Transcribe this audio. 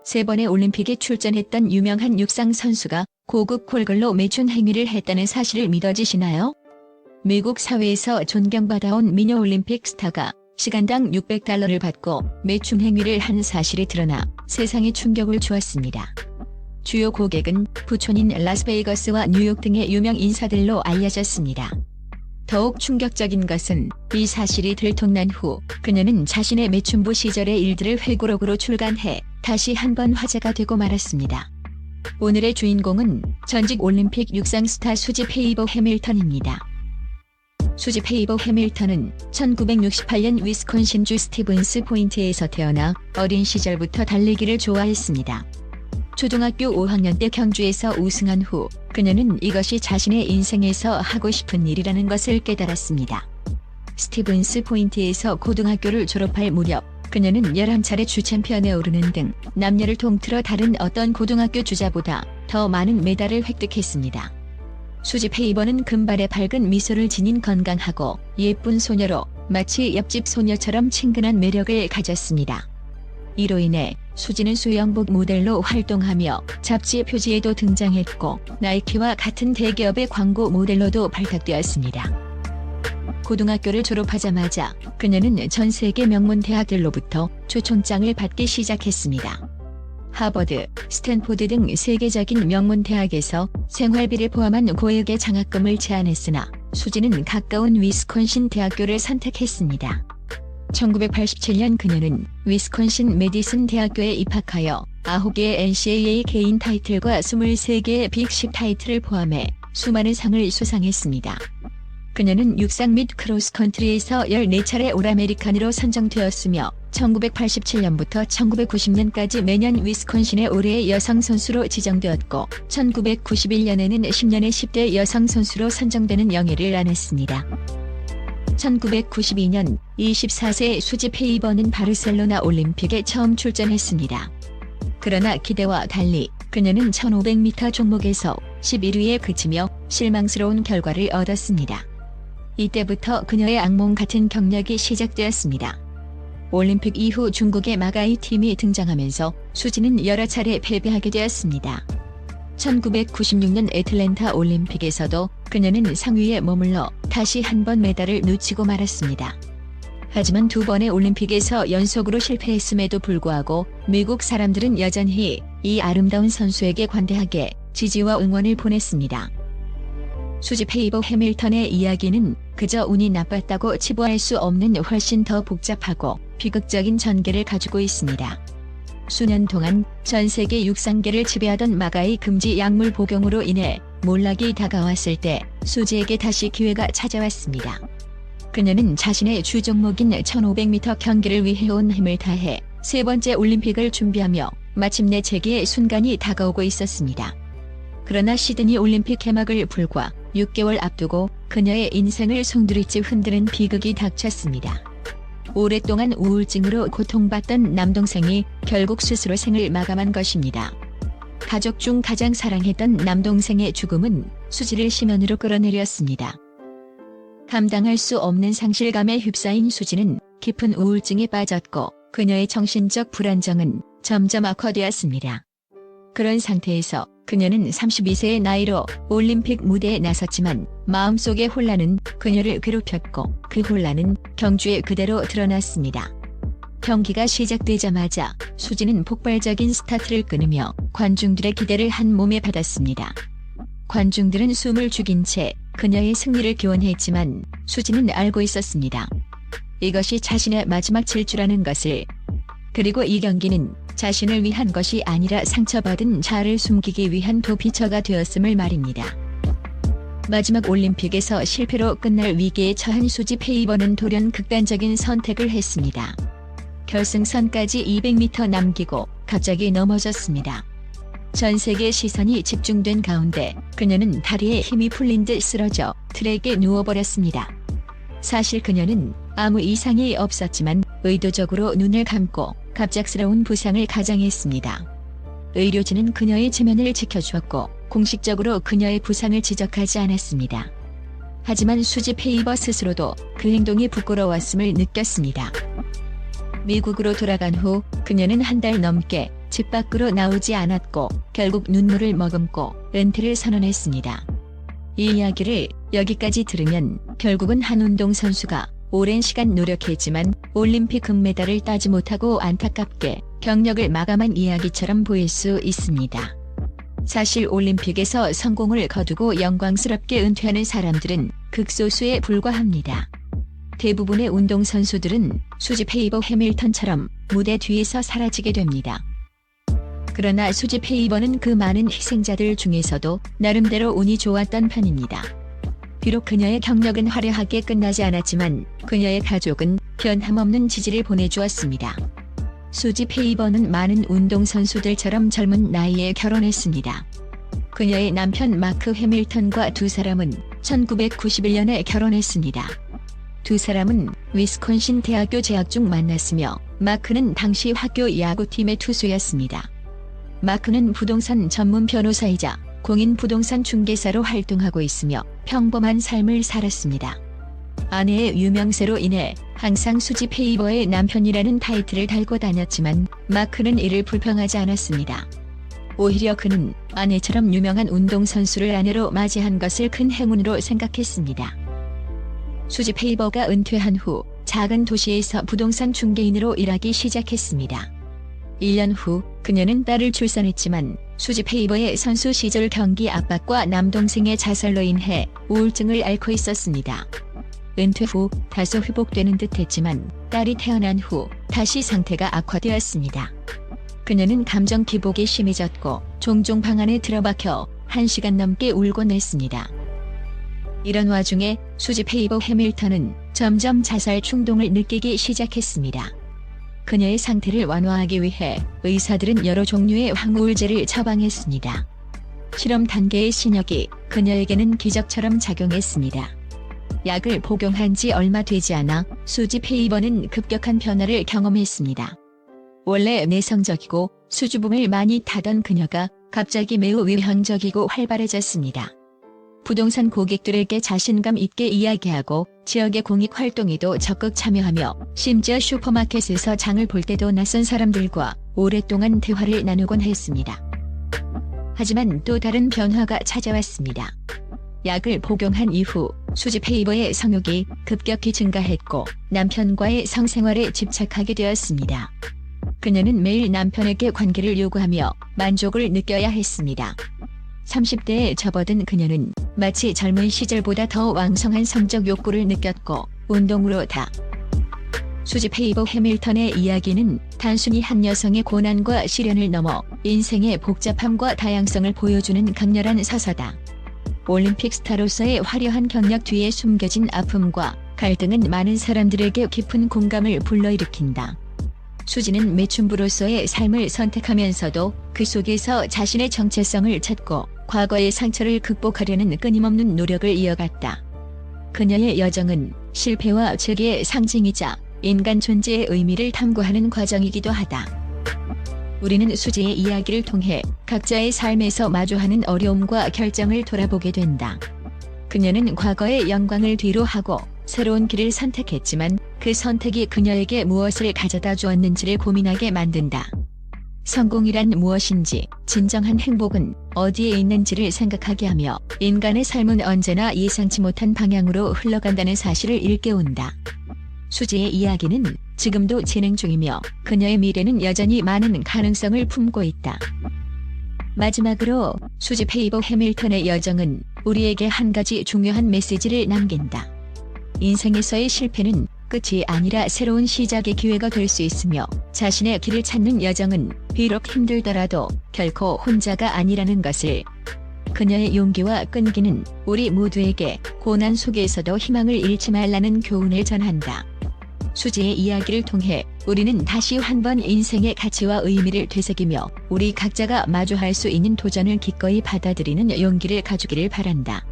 3번의 올림픽에 출전했던 유명한 육상 선수가 고급 골글로 매춘 행위를 했다는 사실을 믿어지시나요? 미국 사회에서 존경받아온 미녀 올림픽 스타가 시간당 $600를 받고 매춘 행위를 한 사실이 드러나 세상에 충격을 주었습니다. 주요 고객은 부촌인 라스베이거스와 뉴욕 등의 유명 인사들로 알려졌습니다. 더욱 충격적인 것은 이 사실이 들통난 후 그녀는 자신의 매춘부 시절의 일들을 회고록으로 출간해 다시 한번 화제가 되고 말았습니다. 오늘의 주인공은 전직 올림픽 육상 스타 수지 페이보 해밀턴입니다. 수지 페이보 해밀턴은 1968년 위스콘신주 스티븐스 포인트에서 태어나 어린 시절부터 달리기를 좋아했습니다. 초등학교 5학년 때 경주에서 우승한 후 그녀는 이것이 자신의 인생에서 하고 싶은 일이라는 것을 깨달았습니다. 스티븐스 포인트에서 고등학교를 졸업할 무렵 그녀는 11차례 주챔피언에 오르는 등 남녀를 통틀어 다른 어떤 고등학교 주자보다 더 많은 메달을 획득했습니다. 수지 페이버는 금발의 밝은 미소를 지닌 건강하고 예쁜 소녀로 마치 옆집 소녀처럼 친근한 매력을 가졌습니다. 이로 인해 수지는 수영복 모델로 활동하며 잡지 표지에도 등장했고 나이키와 같은 대기업의 광고 모델로도 발탁되었습니다. 고등학교를 졸업하자마자 그녀는 전 세계 명문 대학들로부터 초청장을 받기 시작했습니다. 하버드, 스탠포드 등 세계적인 명문 대학에서 생활비를 포함한 고액의 장학금을 제안했으나 수지는 가까운 위스콘신 대학교를 선택했습니다. 1987년 그녀는 위스콘신 메디슨 대학교에 입학하여 9개의 NCAA 개인 타이틀과 23개의 빅10 타이틀을 포함해 수많은 상을 수상했습니다. 그녀는 육상 및 크로스컨트리에서 14차례 올-아메리칸으로 선정되었으며 1987년부터 1990년까지 매년 위스콘신의 올해의 여성 선수로 지정되었고 1991년에는 10년의 10대 여성 선수로 선정되는 영예를 안았습니다. 1992년 24세 수지 페이버는 바르셀로나 올림픽에 처음 출전했습니다. 그러나 기대와 달리 그녀는 1500m 종목에서 11위에 그치며 실망스러운 결과를 얻었습니다. 이때부터 그녀의 악몽 같은 경력이 시작되었습니다. 올림픽 이후 중국의 마가이 팀이 등장하면서 수지는 여러 차례 패배하게 되었습니다. 1996년 애틀랜타 올림픽에서도 그녀는 상위에 머물러 다시 한 번 메달을 놓치고 말았습니다. 하지만 2번의 올림픽에서 연속으로 실패했음에도 불구하고 미국 사람들은 여전히 이 아름다운 선수에게 관대하게 지지와 응원을 보냈습니다. 수지 페이보 해밀턴의 이야기는 그저 운이 나빴다고 치부할 수 없는 훨씬 더 복잡하고 비극적인 전개를 가지고 있습니다. 수년 동안 전 세계 육상계를 지배하던 마가이 금지 약물 복용으로 인해 몰락이 다가왔을 때 수지에게 다시 기회가 찾아왔습니다. 그녀는 자신의 주 종목인 1500m 경기를 위해 온 힘을 다해 3번째 올림픽을 준비하며 마침내 재기의 순간이 다가오고 있었습니다. 그러나 시드니 올림픽 개막을 불과 6개월 앞두고 그녀의 인생을 송두리째 흔드는 비극이 닥쳤습니다. 오랫동안 우울증으로 고통받던 남동생이 결국 스스로 생을 마감한 것입니다. 가족 중 가장 사랑했던 남동생의 죽음은 수지를 심연으로 끌어내렸습니다. 감당할 수 없는 상실감에 휩싸인 수지는 깊은 우울증에 빠졌고 그녀의 정신적 불안정은 점점 악화되었습니다. 그런 상태에서 그녀는 32세의 나이로 올림픽 무대에 나섰지만 마음속의 혼란은 그녀를 괴롭혔고 그 혼란은 경주에 그대로 드러났습니다. 경기가 시작되자마자 수지는 폭발적인 스타트를 끊으며 관중들의 기대를 한 몸에 받았습니다. 관중들은 숨을 죽인 채 그녀의 승리를 기원했지만 수지는 알고 있었습니다. 이것이 자신의 마지막 질주라는 것을. 그리고 이 경기는 자신을 위한 것이 아니라 상처받은 자아를 숨기기 위한 도피처가 되었음을 말입니다. 마지막 올림픽에서 실패로 끝날 위기에 처한 수지 페이버는 돌연 극단적인 선택을 했습니다. 결승선까지 200m 남기고 갑자기 넘어졌습니다. 전 세계 시선이 집중된 가운데 그녀는 다리에 힘이 풀린 듯 쓰러져 트랙에 누워버렸습니다. 사실 그녀는 아무 이상이 없었지만 의도적으로 눈을 감고 갑작스러운 부상을 가장했습니다. 의료진은 그녀의 체면을 지켜주었고 공식적으로 그녀의 부상을 지적하지 않았습니다. 하지만 수지 페이버 스스로도 그 행동이 부끄러웠음을 느꼈습니다. 미국으로 돌아간 후 그녀는 한 달 넘게 집 밖으로 나오지 않았고 결국 눈물을 머금고 은퇴를 선언했습니다. 이 이야기를 여기까지 들으면 결국은 한 운동선수가 오랜 시간 노력했지만 올림픽 금메달을 따지 못하고 안타깝게 경력을 마감한 이야기처럼 보일 수 있습니다. 사실 올림픽에서 성공을 거두고 영광스럽게 은퇴하는 사람들은 극소수에 불과합니다. 대부분의 운동선수들은 수지 페이버 해밀턴처럼 무대 뒤에서 사라지게 됩니다. 그러나 수지 페이버는 그 많은 희생자들 중에서도 나름대로 운이 좋았던 편입니다. 비록 그녀의 경력은 화려하게 끝나지 않았지만 그녀의 가족은 변함없는 지지를 보내주었습니다. 수지 페이버는 많은 운동선수들처럼 젊은 나이에 결혼했습니다. 그녀의 남편 마크 해밀턴과 두 사람은 1991년에 결혼했습니다. 두 사람은 위스콘신 대학교 재학 중 만났으며 마크는 당시 학교 야구팀의 투수였습니다. 마크는 부동산 전문 변호사이자 공인 부동산 중개사로 활동하고 있으며 평범한 삶을 살았습니다. 아내의 유명세로 인해 항상 수지 페이버의 남편이라는 타이틀을 달고 다녔지만 마크는 이를 불평하지 않았습니다. 오히려 그는 아내처럼 유명한 운동선수를 아내로 맞이한 것을 큰 행운으로 생각했습니다. 수지 페이버가 은퇴한 후 작은 도시에서 부동산 중개인으로 일하기 시작했습니다. 1년 후 그녀는 딸을 출산했지만 수지 페이버의 선수 시절 경기 압박과 남동생의 자살로 인해 우울증을 앓고 있었습니다. 은퇴 후 다소 회복되는 듯 했지만 딸이 태어난 후 다시 상태가 악화되었습니다. 그녀는 감정 기복이 심해졌고 종종 방 안에 들어박혀 1시간 넘게 울곤 했습니다. 이런 와중에 수지 페이버 해밀턴은 점점 자살 충동을 느끼기 시작했습니다. 그녀의 상태를 완화하기 위해 의사들은 여러 종류의 항우울제를 처방했습니다. 실험 단계의 신약이 그녀에게는 기적처럼 작용했습니다. 약을 복용한 지 얼마 되지 않아 수지 페이버는 급격한 변화를 경험했습니다. 원래 내성적이고 수줍음을 많이 타던 그녀가 갑자기 매우 외향적이고 활발해졌습니다. 부동산 고객들에게 자신감 있게 이야기하고 지역의 공익 활동에도 적극 참여하며 심지어 슈퍼마켓에서 장을 볼 때도 낯선 사람들과 오랫동안 대화를 나누곤 했습니다. 하지만 또 다른 변화가 찾아왔습니다. 약을 복용한 이후 수지 페이버의 성욕이 급격히 증가했고 남편과의 성생활에 집착하게 되었습니다. 그녀는 매일 남편에게 관계를 요구하며 만족을 느껴야 했습니다. 30대에 접어든 그녀는 마치 젊은 시절보다 더 왕성한 성적 욕구를 느꼈고 운동으로다. 수지 페이버 해밀턴의 이야기는 단순히 한 여성의 고난과 시련을 넘어 인생의 복잡함과 다양성을 보여주는 강렬한 서사다. 올림픽 스타로서의 화려한 경력 뒤에 숨겨진 아픔과 갈등은 많은 사람들에게 깊은 공감을 불러일으킨다. 수지는 매춘부로서의 삶을 선택하면서도 그 속에서 자신의 정체성을 찾고 과거의 상처를 극복하려는 끊임없는 노력을 이어갔다. 그녀의 여정은 실패와 즐기의 상징이자 인간 존재의 의미를 탐구하는 과정이기도 하다. 우리는 수지의 이야기를 통해 각자의 삶에서 마주하는 어려움과 결정을 돌아보게 된다. 그녀는 과거의 영광을 뒤로 하고 새로운 길을 선택했지만 그 선택이 그녀에게 무엇을 가져다 주었는지를 고민하게 만든다. 성공이란 무엇인지, 진정한 행복은 어디에 있는지를 생각하게 하며 인간의 삶은 언제나 예상치 못한 방향으로 흘러간다는 사실을 일깨운다. 수지의 이야기는 지금도 진행 중이며 그녀의 미래는 여전히 많은 가능성을 품고 있다. 마지막으로 수지 페이버 해밀턴의 여정은 우리에게 한 가지 중요한 메시지를 남긴다. 인생에서의 실패는 끝이 아니라 새로운 시작의 기회가 될 수 있으며 자신의 길을 찾는 여정은 비록 힘들더라도 결코 혼자가 아니라는 것을. 그녀의 용기와 끈기는 우리 모두에게 고난 속에서도 희망을 잃지 말라는 교훈을 전한다. 수지의 이야기를 통해 우리는 다시 한번 인생의 가치와 의미를 되새기며 우리 각자가 마주할 수 있는 도전을 기꺼이 받아들이는 용기를 가지기를 바란다.